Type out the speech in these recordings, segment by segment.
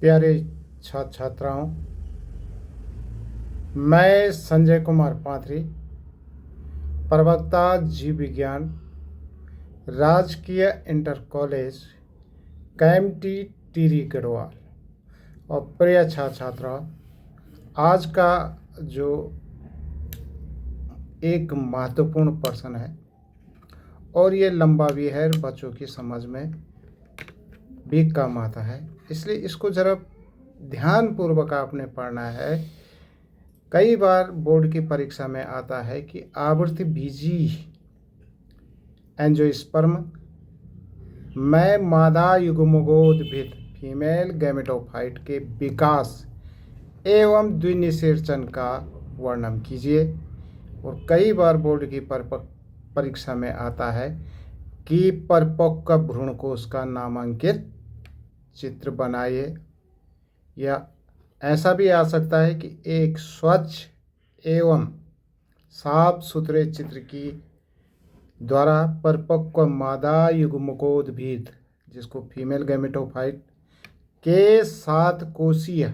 प्यारे छात्र छात्राओं, मैं संजय कुमार पाथरी, प्रवक्ता जीव विज्ञान, राजकीय इंटर कॉलेज कैंपटी टिहरी गढ़वाल। और प्रिय छात्र छात्राओं, आज का जो एक महत्वपूर्ण प्रश्न है और ये लंबा भी है, बच्चों की समझ में भी कम आता है, इसलिए इसको ज़रा ध्यानपूर्वक आपने पढ़ना है। कई बार बोर्ड की परीक्षा में आता है कि आवृत्ति बीजी एंजियोस्पर्म में मादा युग्मकोद्भिद फीमेल गैमेटोफाइट के विकास एवं द्विनिषेचन का वर्णन कीजिए। और कई बार बोर्ड की परीक्षा में आता है कि परिपक्व भ्रूणकोश का नामांकित चित्र बनाइए, या ऐसा भी आ सकता है कि एक स्वच्छ एवं साफ सुथरे चित्र की द्वारा परिपक्व मादा युग्मकोद्भिद, जिसको फीमेल गैमेटोफाइट के 7 कोशीय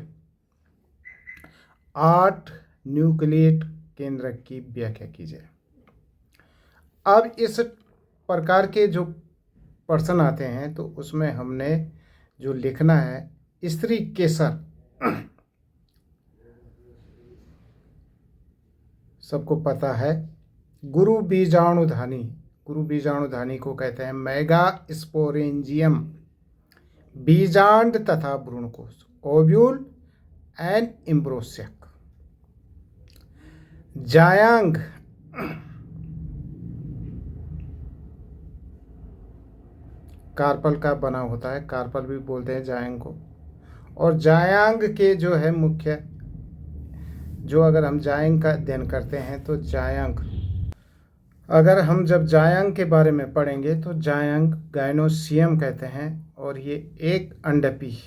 8 न्यूक्लिएट केंद्रक की व्याख्या कीजिए। अब इस प्रकार के जो प्रश्न आते हैं तो उसमें हमने जो लिखना है, स्त्री केसर सबको पता है, गुरु बीजाणुधानी को कहते हैं मेगा स्पोरेंजियम, बीजांड तथा भ्रूणकोश, ओव्यूल एंड इम्ब्रोसियक। जायांग कार्पल का बना होता है, कार्पल भी बोलते हैं जायांग को। और जायांग के जो है मुख्य, जो अगर हम जायांग का अध्ययन करते हैं तो जायांग, अगर हम जब जायांग के बारे में पढ़ेंगे तो जायांग गायनोसियम कहते हैं, और ये एक अंडपी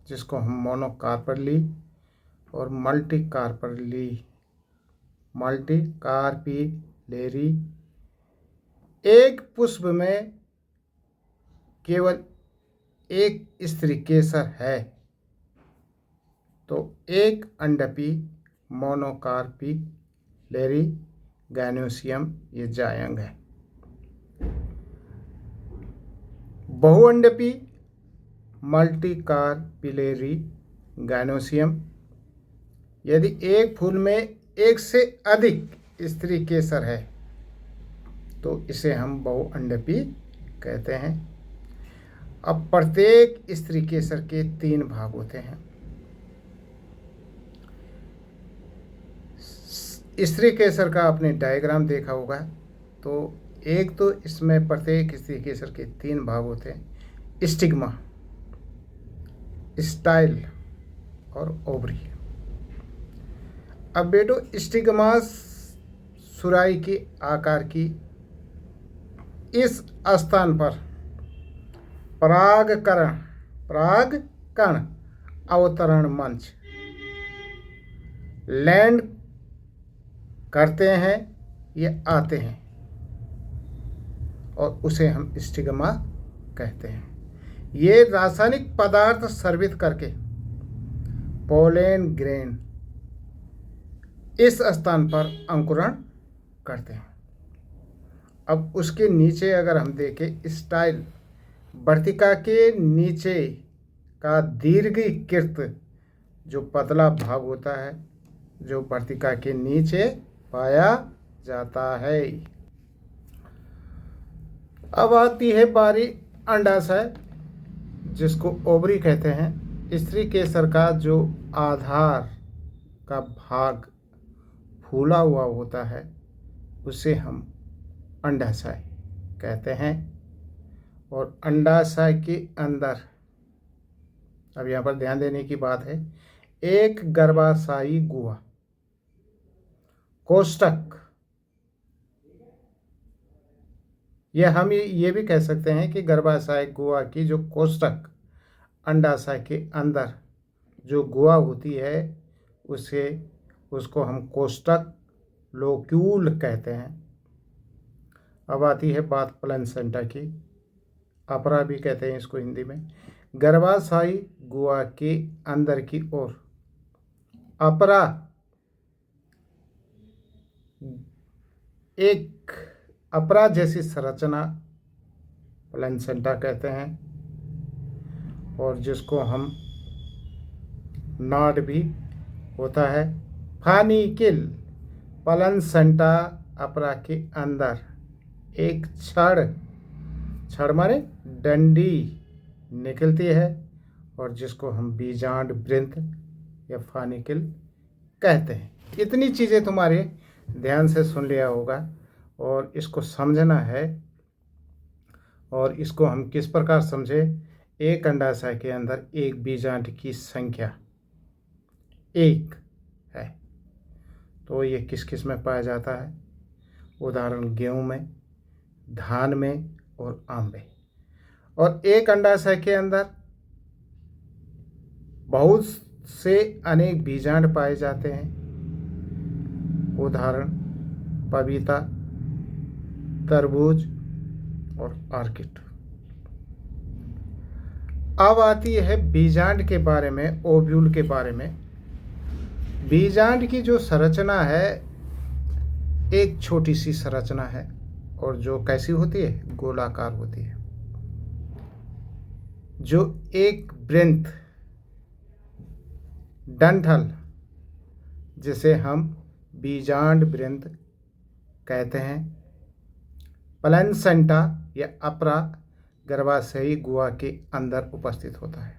जिसको हम मोनोकार्पली और मल्टीकार्पिलेरी, एक पुष्प में केवल एक स्त्री केसर है, तो एक अंडपी मोनोकार्पिलेरी गायनोसियम, ये जायंग है। बहुअंडपी मल्टीकार्पिलेरी गायनोसियम, यदि एक फूल में एक से अधिक स्त्री केसर है तो इसे हम बहुअंडपी कहते हैं। अब प्रत्येक स्त्री केसर के 3 भाग होते हैं। स्त्री केसर का आपने डायग्राम देखा होगा, तो एक तो इसमें प्रत्येक स्त्री केसर के 3 भाग होते हैं, स्टिग्मा, स्टाइल और ओवरी। अब बेटो, स्टिग्मा सुराई के आकार की इस स्थान पर परागकण अवतरण मंच लैंड करते हैं, ये आते हैं, और उसे हम स्टिग्मा कहते हैं। ये रासायनिक पदार्थ स्रावित करके पोलेन ग्रेन इस स्थान पर अंकुरण करते हैं। अब उसके नीचे अगर हम देखें, स्टाइल वर्तिका के नीचे का दीर्घीकृत जो पतला भाग होता है, जो वर्तिका के नीचे पाया जाता है। अब आती है बारी अंडाशय, जिसको ओवरी कहते हैं। स्त्री केसर का जो आधार का भाग फूला हुआ होता है उसे हम अंडाशय कहते हैं। और अंडाशय के अंदर, अब यहाँ पर ध्यान देने की बात है, एक गर्भाशयी गुहा कोष्ठक, यह हम ये भी कह सकते हैं कि गर्भाशय गुहा की जो कोष्ठक, अंडाशय के अंदर जो गुहा होती है उसको हम कोष्ठक लोक्यूल कहते हैं। अब आती है बात प्लेसेंटा की, अपरा भी कहते हैं इसको हिंदी में। गर्भाशयी गुहा के अंदर की ओर। अपरा एक अपरा जैसी संरचना प्लेसेंटा कहते हैं, और जिसको हम नाड भी होता है। फानिकिल प्लेसेंटा अपरा के अंदर एक छड़ माने डंडी निकलती है, और जिसको हम बीजांड वृंत या फानिकिल कहते हैं। इतनी चीज़ें तुम्हारे ध्यान से सुन लिया होगा, और इसको समझना है। और इसको हम किस प्रकार समझे? एक अंडाशय के अंदर एक बीजांड की संख्या एक है, तो ये किस किस में पाया जाता है? उदाहरण गेहूं में, धान में और आम में। और एक अंडाशय के अंदर बहुत से अनेक बीजांड पाए जाते हैं। उदाहरण पपीता, तरबूज और ऑर्किड। अब आती है बीजांड के बारे में, ओव्यूल के बारे में। बीजांड की जो संरचना है एक छोटी सी संरचना है, और जो कैसी होती है? गोलाकार होती है। जो एक वृंत डंठल, जिसे हम बीजांड वृंत कहते हैं, प्लेसेंटा या अपरा गर्भाशयी गुहा के अंदर उपस्थित होता है।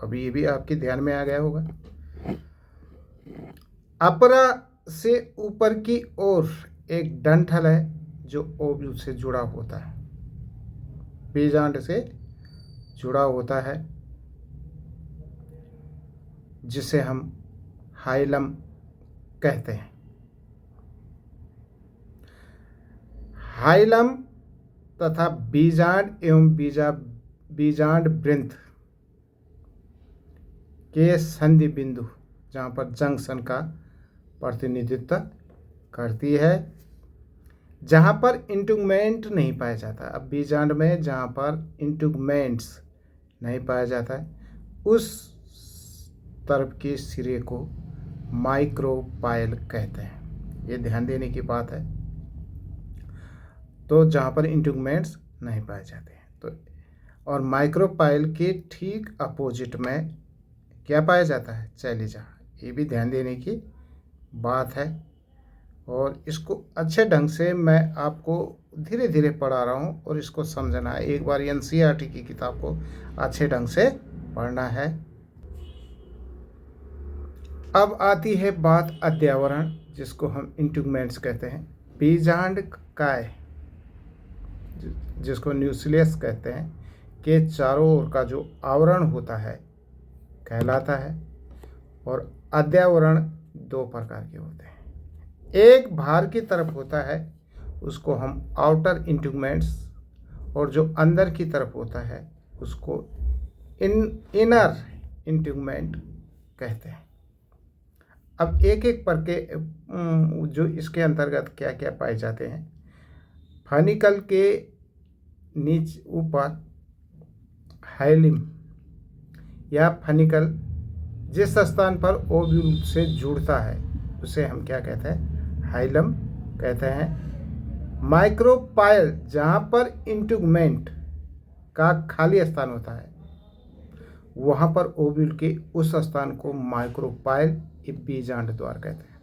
अभी ये भी आपके ध्यान में आ गया होगा। अपरा से ऊपर की ओर एक डंठल है जो ओव्यूल से जुड़ा होता है, बीजांड से जुड़ा होता है, जिसे हम हाइलम कहते हैं। हाइलम तथा बीजांड एवं बीजांड वृंत के संधि बिंदु, जहाँ पर जंक्शन का प्रतिनिधित्व करती है, जहाँ पर इंटुगमेंट नहीं पाया जाता। अब बीजांड में जहाँ पर इंटुगमेंट्स नहीं पाया जाता है, उस तरफ के सिरे को माइक्रोपाइल कहते हैं। ये ध्यान देने की बात है। तो जहाँ पर इंटुगमेंट्स नहीं पाए जाते हैं, तो और माइक्रोपाइल के ठीक अपोजिट में क्या पाया जाता है? चैलिजा। ये भी ध्यान देने की बात है, और इसको अच्छे ढंग से मैं आपको धीरे धीरे पढ़ा रहा हूँ, और इसको समझना है। एक बार एनसीईआरटी की किताब को अच्छे ढंग से पढ़ना है। अब आती है बात अध्यावरण, जिसको हम इंटुगमेंट्स कहते हैं। बीजांड काय, जिसको न्यूक्लियस कहते हैं, के चारों ओर का जो आवरण होता है कहलाता है। और अध्यावरण दो प्रकार के होते हैं। एक बाहर की तरफ होता है, उसको हम आउटर इंटुगमेंट्स, और जो अंदर की तरफ होता है उसको इनर इंटुगमेंट कहते हैं। अब एक एक पर के जो इसके अंतर्गत क्या क्या पाए जाते हैं। फनिकल के नीचे ऊपर हाइलम या फनिकल जिस स्थान पर ओव्यूल से जुड़ता है उसे हम क्या कहते हैं? हाइलम कहते हैं। माइक्रोपाइल जहाँ पर इंटुगमेंट का खाली स्थान होता है, वहाँ पर ओव्यूल के उस स्थान को माइक्रोपाइल बीजांड द्वार कहते हैं,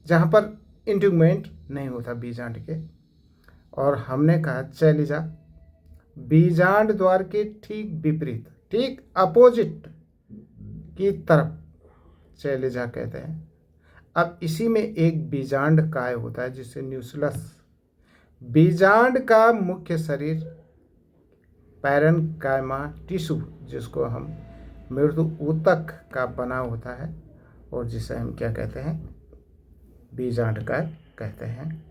जहाँ पर इंटुगमेंट नहीं होता बीजांड के। और हमने कहा चैलिजा बीजांड द्वार के ठीक विपरीत, ठीक अपोजिट की तरफ चैलिजा कहते हैं। अब इसी में एक बीजांड काय होता है, जिसे न्यूक्लियस। बीजांड का मुख्य शरीर पैरेन्काइमा टिश्यू, जिसको हम मृदु ऊतक का बना होता है, और जिसे हम क्या कहते हैं? बीजांड काय कहते हैं।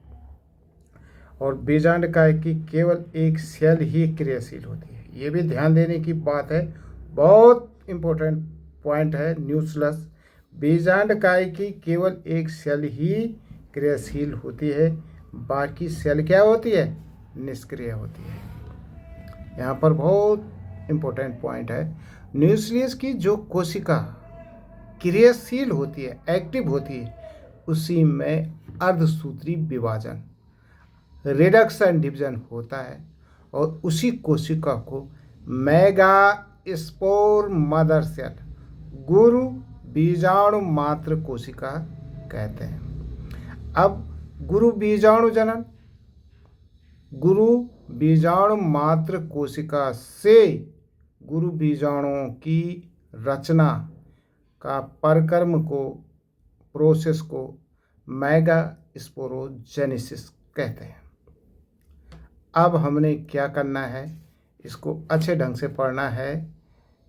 और बीजांड काय की केवल एक सेल ही क्रियाशील होती है। ये भी ध्यान देने की बात है, बहुत इंपॉर्टेंट पॉइंट है। न्यूक्लियस बीजांड काय की केवल एक सेल ही क्रियाशील होती है, बाकी सेल क्या होती है? निष्क्रिय होती है। यहाँ पर बहुत इम्पोर्टेंट पॉइंट है। न्यूक्लियस की जो कोशिका क्रियाशील होती है, एक्टिव होती है, उसी में अर्धसूत्री विभाजन, रिडक्शन डिवीजन होता है और उसी कोशिका को मेगा स्पोर मदर सेल, गुरु बीजाणु मात्र कोशिका कहते हैं। अब गुरु बीजाणु जनन, गुरु बीजाणु मात्र कोशिका से गुरु बीजाणुओं की रचना का परक्रम को, प्रोसेस को मेगा स्पोरोजेनेसिस कहते हैं। अब हमने क्या करना है, इसको अच्छे ढंग से पढ़ना है।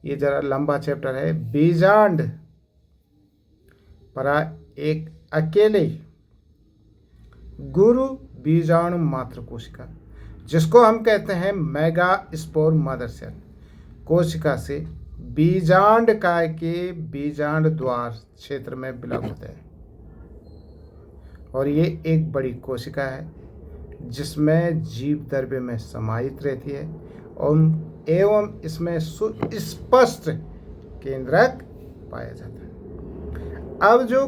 ये ज़रा लंबा चैप्टर है। बीजांड पर एक अकेले गुरु बीजाणु मात्र कोशिका, जिसको हम कहते हैं मेगा स्पोर मदर सेल, कोशिका से बीजांड काय के बीजांड द्वार क्षेत्र में विलग होते हैं। और ये एक बड़ी कोशिका है जिसमें जीव द्रव्य में समाहित रहती है और एवं इसमें सुस्पष्ट केंद्रक पाया जाता है। अब जो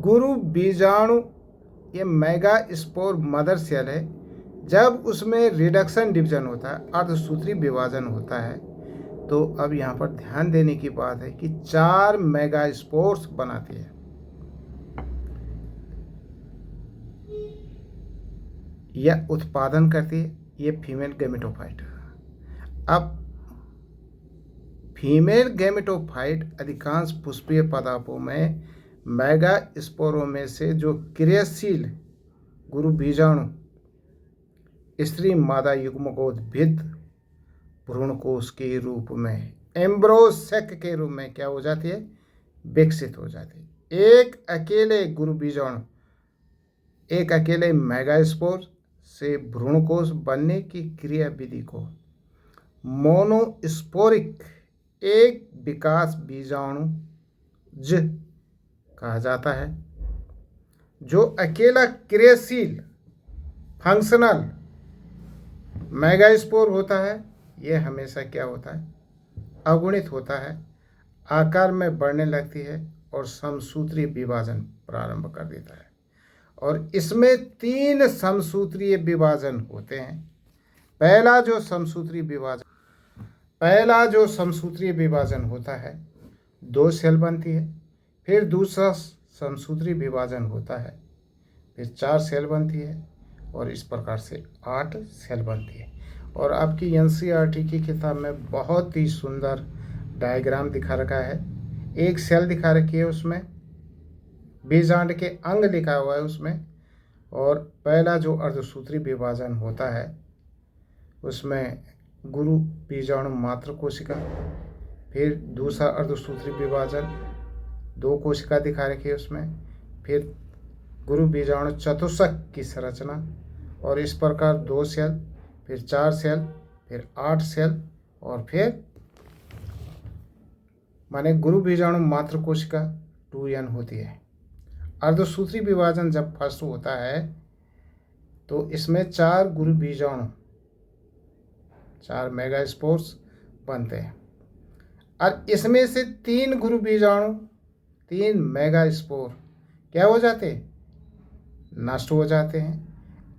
गुरु बीजाणु, ये मेगा स्पोर मदर सेल है, जब उसमें रिडक्शन डिवीजन होता है, अर्धसूत्री विभाजन होता है, तो अब यहाँ पर ध्यान देने की बात है कि 4 मेगा स्पोर्स बनाती है। यह उत्पादन करती है, ये फीमेल गैमेटोफाइट। अब फीमेल गैमेटोफाइट अधिकांश पुष्पीय पदार्थों में मेगा स्पोरों में से जो क्रियाशील गुरु बीजाणु स्त्री मादा युग्मकोद्भिद भ्रूणकोश के रूप में, एम्ब्रोसेक के रूप में क्या हो जाती है, विकसित हो जाती है। एक अकेले गुरु बीजाणु, एक अकेले मेगास्पोर से भ्रूणकोश बनने की क्रिया विधि को मोनोस्पोरिक एक विकास बीजाणुज कहा जाता है। जो अकेला क्रियाशील फंक्शनल मेगास्पोर होता है, यह हमेशा क्या होता है, अगुणित होता है, आकार में बढ़ने लगती है और समसूत्रीय विभाजन प्रारंभ कर देता है। और इसमें 3 समसूत्रीय विभाजन होते हैं। पहला जो समसूत्रीय विभाजन होता है, 2 सेल बनती है। फिर दूसरा समसूत्रीय विभाजन होता है, फिर 4 सेल बनती है और इस प्रकार से 8 सेल बनती है। और आपकी एनसीईआरटी की किताब में बहुत ही सुंदर डायग्राम दिखा रखा है। एक सेल दिखा रखी है, उसमें बीजांड के अंग लिखा हुआ है उसमें। और पहला जो अर्धसूत्री विभाजन होता है उसमें गुरु बीजाणु मात्र कोशिका, फिर दूसरा अर्धसूत्री विभाजन 2 कोशिका दिखा रखी है उसमें, फिर गुरु बीजाणु चतुष्क की संरचना और इस प्रकार 2 सेल, फिर 4 सेल, फिर 8 सेल और फिर माने गुरु बीजाणु मात्र कोशिका 2n होती है। अर्धसूत्री विभाजन जब फर्स्ट होता है तो इसमें 4 गुरु बीजाणु, 4 मेगास्पोर्स बनते हैं और इसमें से 3 गुरु बीजाणु, 3 मेगास्पोर क्या हो जाते हैं, नष्ट हो जाते हैं।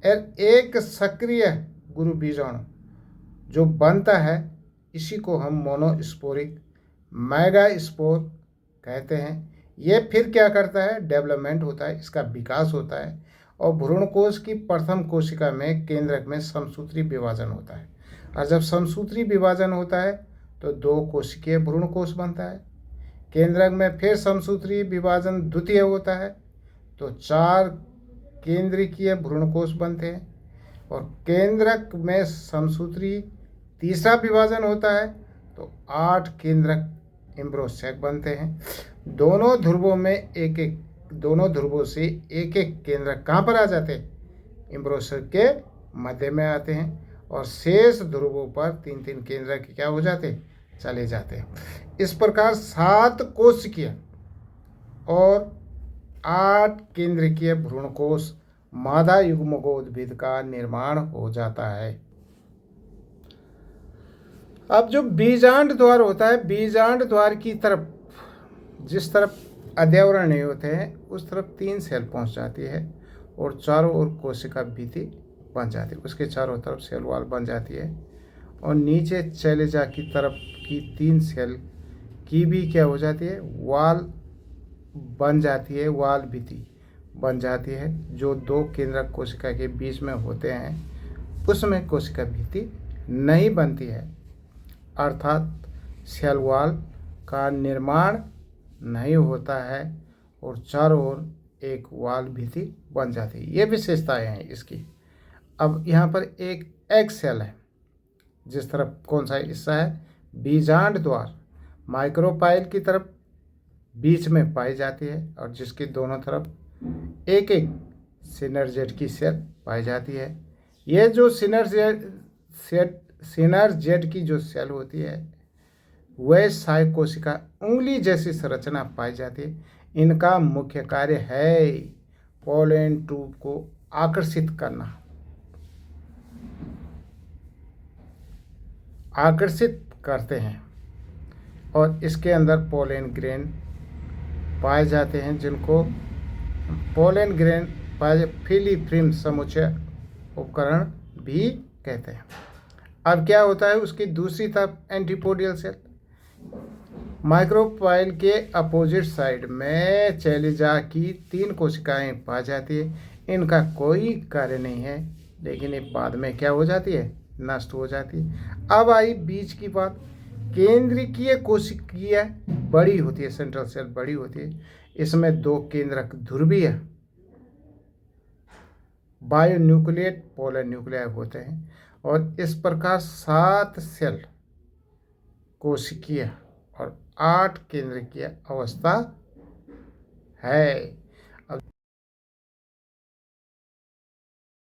और एक सक्रिय गुरु बीजाणु जो बनता है, इसी को हम मोनोस्पोरिक मेगास्पोर कहते हैं। ये फिर क्या करता है, डेवलपमेंट होता है, इसका विकास होता है और भ्रूणकोश की प्रथम कोशिका में केंद्रक में समसूत्री विभाजन होता है। और जब समसूत्री विभाजन होता है तो 2 कोशिकीय भ्रूणकोश बनता है। केंद्रक में फिर समसूत्री विभाजन द्वितीय होता है तो 4 केंद्रकीय भ्रूणकोश बनते हैं। और केंद्रक में समसूत्री तीसरा विभाजन होता है तो 8 केंद्रक एम्ब्रोसेक बनते हैं। दोनों ध्रुवों से एक एक केंद्रक कहाँ पर आ जाते हैं, एम्ब्रोसेक के मध्य में आते हैं और शेष ध्रुवों पर 3-3 केंद्रक क्या हो जाते, चले जाते हैं। इस प्रकार 7 कोशिकीय और 8 केंद्रकीय भ्रूणकोश मादा युग्मकोद्भिद का निर्माण हो जाता है। अब जो बीजांड द्वार होता है, बीजांड द्वार की तरफ जिस तरफ अध्यावरण नहीं होते हैं उस तरफ 3 सेल पहुंच जाती है और चारों ओर कोशिका भित्ति बन जाती है, उसके चारों तरफ सेल वॉल बन जाती है। और नीचे चैलेजा की तरफ की 3 सेल की भी क्या हो जाती है, वॉल बन जाती है, वॉल भित्ति बन जाती है। जो 2 केंद्रक कोशिका के बीच में होते हैं उसमें कोशिका भित्ति नहीं बनती है, अर्थात सेल वॉल का निर्माण नहीं होता है और चारों ओर एक वॉल भित्ति बन जाती है। ये विशेषताएं हैं इसकी। अब यहाँ पर एक एग सेल है, जिस तरफ कौन सा हिस्सा है, बीजांड द्वार माइक्रोपाइल की तरफ बीच में पाई जाती है और जिसकी दोनों तरफ एक एक सिनर्जेट की सेल पाई जाती है। ये जो सिनर्जेट की जो सेल होती है वह सहायक कोशिका उंगली जैसी संरचना पाई जाती है। इनका मुख्य कार्य है पोलन ट्यूब को आकर्षित करना, आकर्षित करते हैं और इसके अंदर पोलन ग्रेन पाए जाते हैं, जिनको पोलन ग्रेन पाए फिलीफ्रिम समुच्चय उपकरण भी कहते हैं। अब क्या होता है, उसकी दूसरी तरफ एंटीपोडियल सेल माइक्रोपाइल के अपोजिट साइड में चैलिजा की 3 कोशिकाएं पाई जाती है। इनका कोई कार्य नहीं है, लेकिन ये बाद में क्या हो जाती है, नष्ट हो जाती है। अब आई बीच की बात। केंद्रीय कोशिकीय बड़ी होती है, सेंट्रल सेल बड़ी होती है। इसमें 2 केंद्रक ध्रुवीय बायोन्यूक्लिएट पोलर न्यूक्लियाई होते हैं और इस प्रकार 7 सेल कोशिकीय और 8 केंद्रकीय अवस्था है।